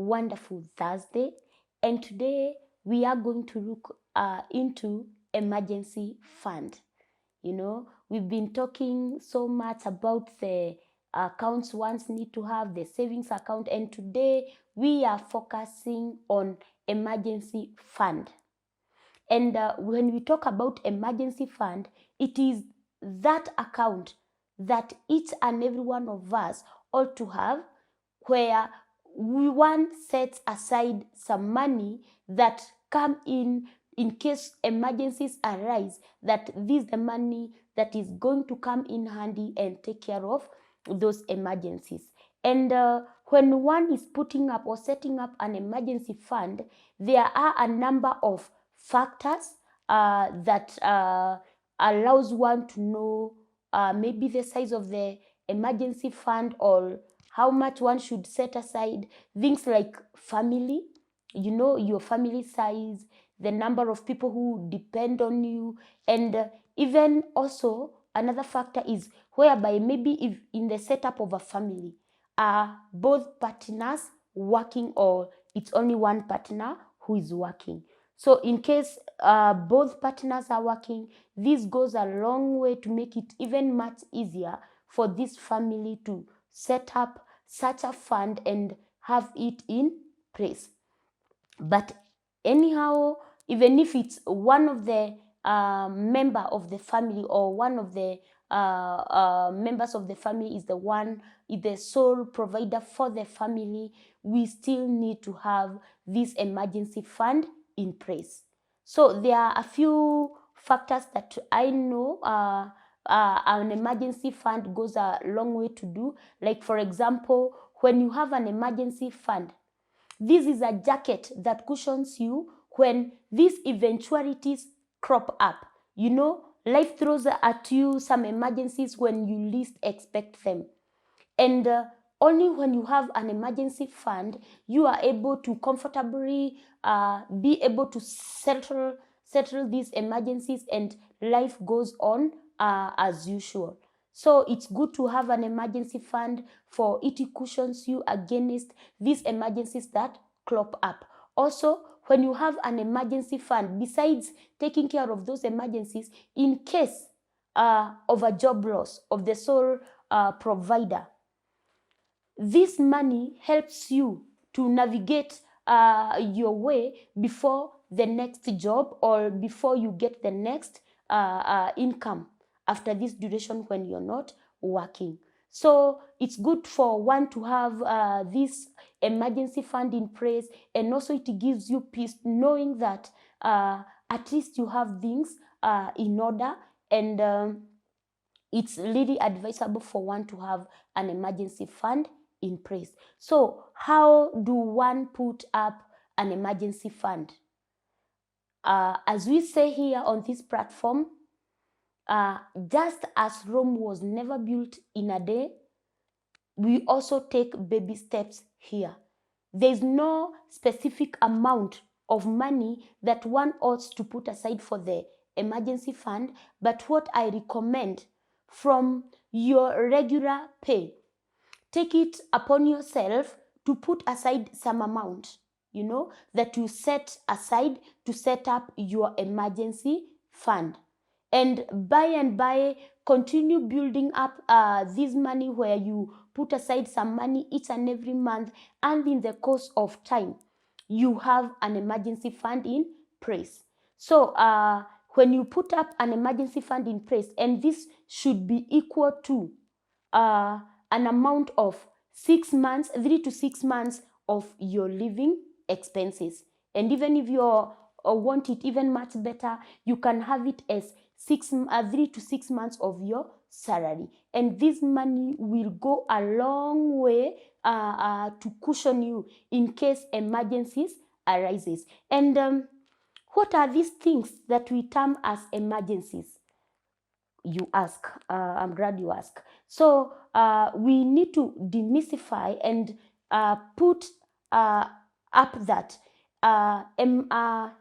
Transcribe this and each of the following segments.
wonderful Thursday, and today we are going to look into emergency fund. You know, we've been talking so much about the accounts ones need to have, the savings account, and today we are focusing on emergency fund. And when we talk about emergency fund, it is that account that each and every one of us ought to have, where one sets aside some money that come in case emergencies arise, that this is the money that is going to come in handy and take care of those emergencies. And when one is putting up or setting up an emergency fund, there are a number of factors that allows one to know maybe the size of the emergency fund or how much one should set aside. Things like family, you know, your family size, the number of people who depend on you, and even also another factor is whereby maybe if in the setup of a family, are both partners working or it's only one partner who is working. So in case both partners are working, this goes a long way to make it even much easier for this family to set up such a fund and have it in place. But anyhow, even if it's one of the member of the family or one of the members of the family is the sole provider for the family, we still need to have this emergency fund in place. So there are a few factors that I know an emergency fund goes a long way to do. Like, for example, when you have an emergency fund, this is a jacket that cushions you when these eventualities crop up. You know, life throws at you some emergencies when you least expect them. And only when you have an emergency fund, you are able to comfortably be able to settle these emergencies, and life goes on as usual. So it's good to have an emergency fund, for it cushions you against these emergencies that crop up. Also, when you have an emergency fund, besides taking care of those emergencies, in case of a job loss of the sole provider, this money helps you to navigate your way before the next job or before you get the next income after this duration when you're not working. So it's good for one to have this emergency fund in place, and also it gives you peace knowing that at least you have things in order, and it's really advisable for one to have an emergency fund in place. So how do one put up an emergency fund? As we say here on this platform, just as Rome was never built in a day, we also take baby steps here. There is no specific amount of money that one ought to put aside for the emergency fund, but what I recommend, from your regular pay, take it upon yourself to put aside some amount, you know, that you set aside to set up your emergency fund. And by continue building up this money, where you put aside some money each and every month, and in the course of time you have an emergency fund in place. So when you put up an emergency fund in place, and this should be equal to an amount of 6 months, 3 to 6 months of your living expenses. And even if you want it even much better, you can have it as 3 to 6 months of your salary. And this money will go a long way to cushion you in case emergencies arises. And what are these things that we term as emergencies? You ask. I'm glad you ask. So we need to demystify and put up that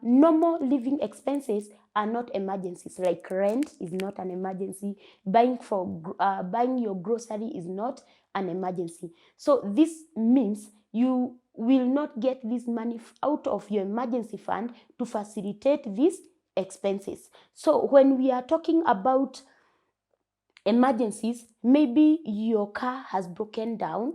normal living expenses are not emergencies. Like rent is not an emergency. Buying your grocery is not an emergency. So this means will not get this money out of your emergency fund to facilitate these expenses. So when we are talking about emergencies, maybe your car has broken down.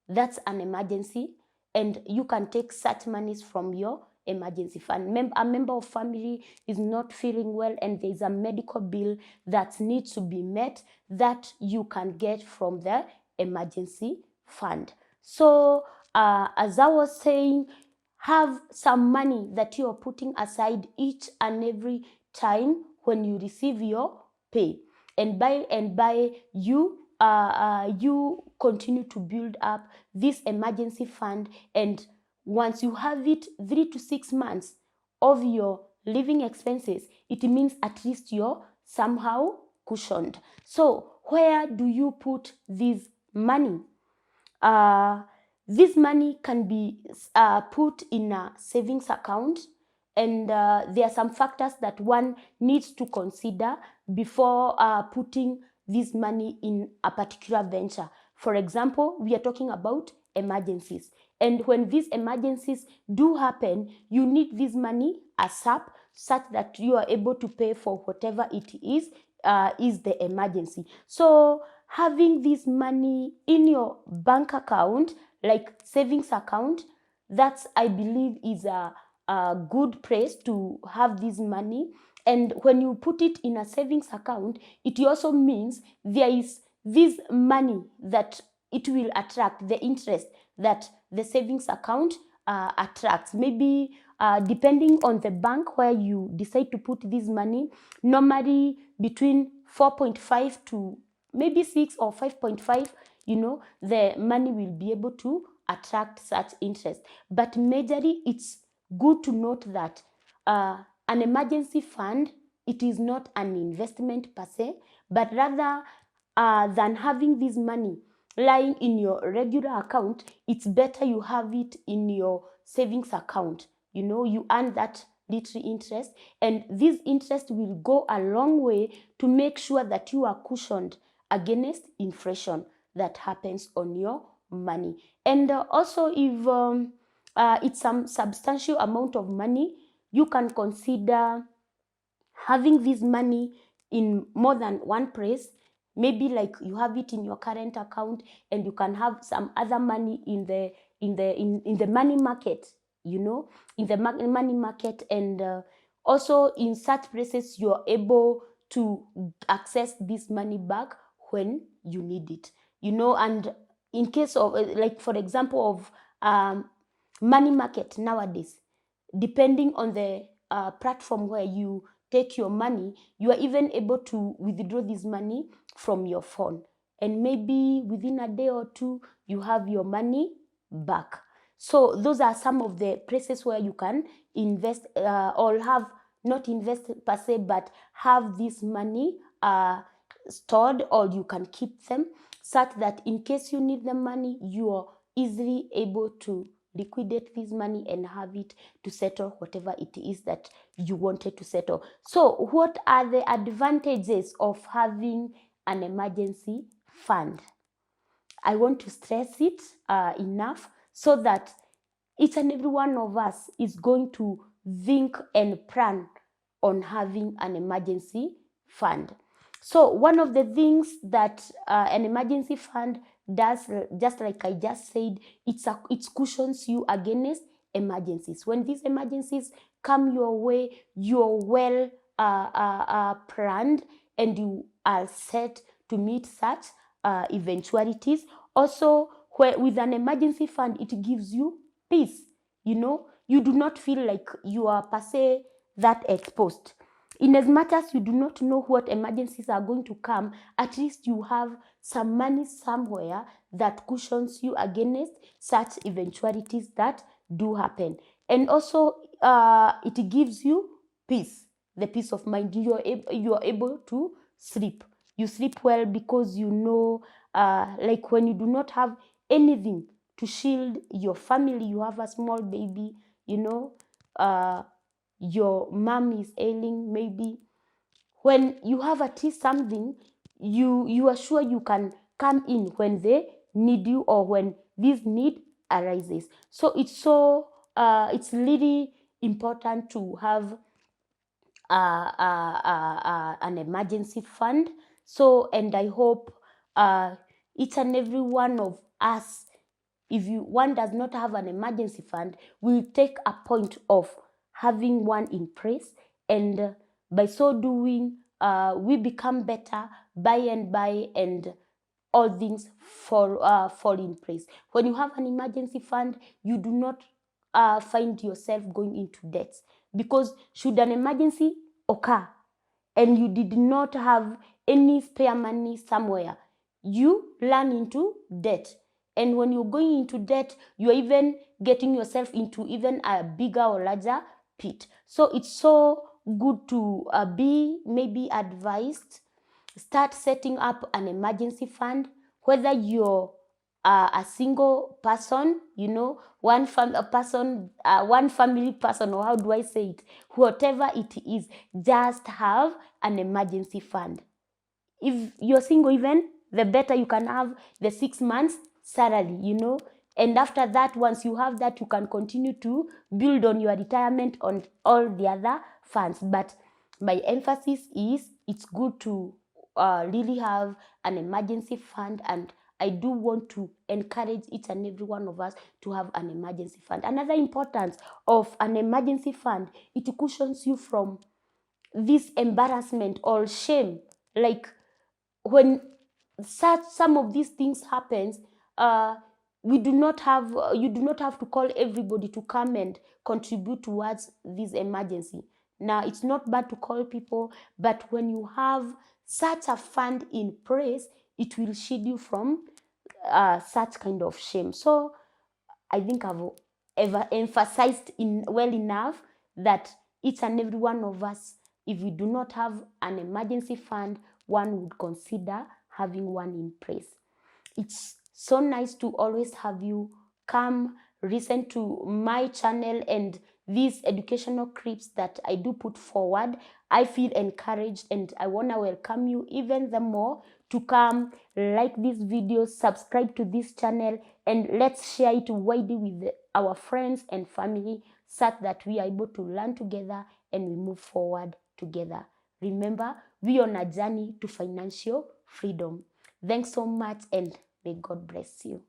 That's an emergency, and you can take such monies from your emergency fund. A member of family is not feeling well and there's a medical bill that needs to be met, that you can get from the emergency fund. So as I was saying, have some money that you are putting aside each and every time when you receive your pay, and by you continue to build up this emergency fund, and once you have it 3 to 6 months of your living expenses, it means at least you're somehow cushioned. So where do you put this money? This money can be put in a savings account, and there are some factors that one needs to consider before putting this money in a particular venture. For example, we are talking about emergencies, and when these emergencies do happen, you need this money ASAP, such that you are able to pay for whatever it is the emergency. So having this money in your bank account, like savings account, that's, I believe, is a good place to have this money. And when you put it in a savings account, it also means there is this money that it will attract, the interest that the savings account attracts. Maybe depending on the bank where you decide to put this money, normally between 4.5 to maybe 6 or 5.5, the money will be able to attract such interest. But majorly, it's good to note that an emergency fund, it is not an investment per se, but rather than having this money lying in your regular account, it's better you have it in your savings account. You earn that little interest, and this interest will go a long way to make sure that you are cushioned against inflation that happens on your money. And also, if it's some substantial amount of money, you can consider having this money in more than one place. Maybe like you have it in your current account, and you can have some other money in the money market, in the money market. And also in such places, you're able to access this money back when you need it, and in case of like, for example, of money market nowadays, depending on the platform where you take your money, you are even able to withdraw this money from your phone, and maybe within a day or two you have your money back. So those are some of the places where you can invest, or have, not invest per se, but have this money stored, or you can keep them, such that in case you need the money, you are easily able to liquidate this money and have it to settle whatever it is that you wanted to settle. So what are the advantages of having an emergency fund? I want to stress it enough, so that each and every one of us is going to think and plan on having an emergency fund. So one of the things that an emergency fund does, just like I just said, it cushions you against emergencies. When these emergencies come your way, you're well planned, and you are set to meet such eventualities. Also, with an emergency fund, it gives you peace. You do not feel like you are per se that exposed. In as much as you do not know what emergencies are going to come, at least you have some money somewhere that cushions you against such eventualities that do happen. And also, it gives you peace, the peace of mind. You are able to sleep. You sleep well because like when you do not have anything to shield your family, you have a small baby, your mom is ailing, maybe. When you have at least something, you are sure you can come in when they need you, or when this need arises. So it's really important to have an emergency fund. So, and I hope each and every one of us, if one does not have an emergency fund, will take a point of having one in place, and by so doing, we become better by and by, and all things fall in place. When you have an emergency fund, you do not find yourself going into debt, because should an emergency occur and you did not have any spare money somewhere, you run into debt. And when you're going into debt, you're even getting yourself into even a bigger or larger pit. So it's so good to be maybe advised, start setting up an emergency fund, whether you're a single person, one family person, or how do I say it, whatever it is, just have an emergency fund. If you're single, even the better, you can have the 6 months salary, and after that, once you have that, you can continue to build on your retirement on all the other funds. But my emphasis is it's good to really have an emergency fund, and I do want to encourage each and every one of us to have an emergency fund. Another importance of an emergency fund, it cushions you from this embarrassment or shame. Like when some of these things happens, you do not have to call everybody to come and contribute towards this emergency. Now, it's not bad to call people, but when you have such a fund in place, it will shield you from such kind of shame. So I think I've ever emphasized well enough that each and every one of us, if we do not have an emergency fund, one would consider having one in place. It's so nice to always have you come listen to my channel and these educational clips that I do put forward. I feel encouraged, and I want to welcome you even the more to come like this video, subscribe to this channel, and let's share it widely with our friends and family, such that we are able to learn together and we move forward together. Remember, we are on a journey to financial freedom. Thanks so much, and may God bless you.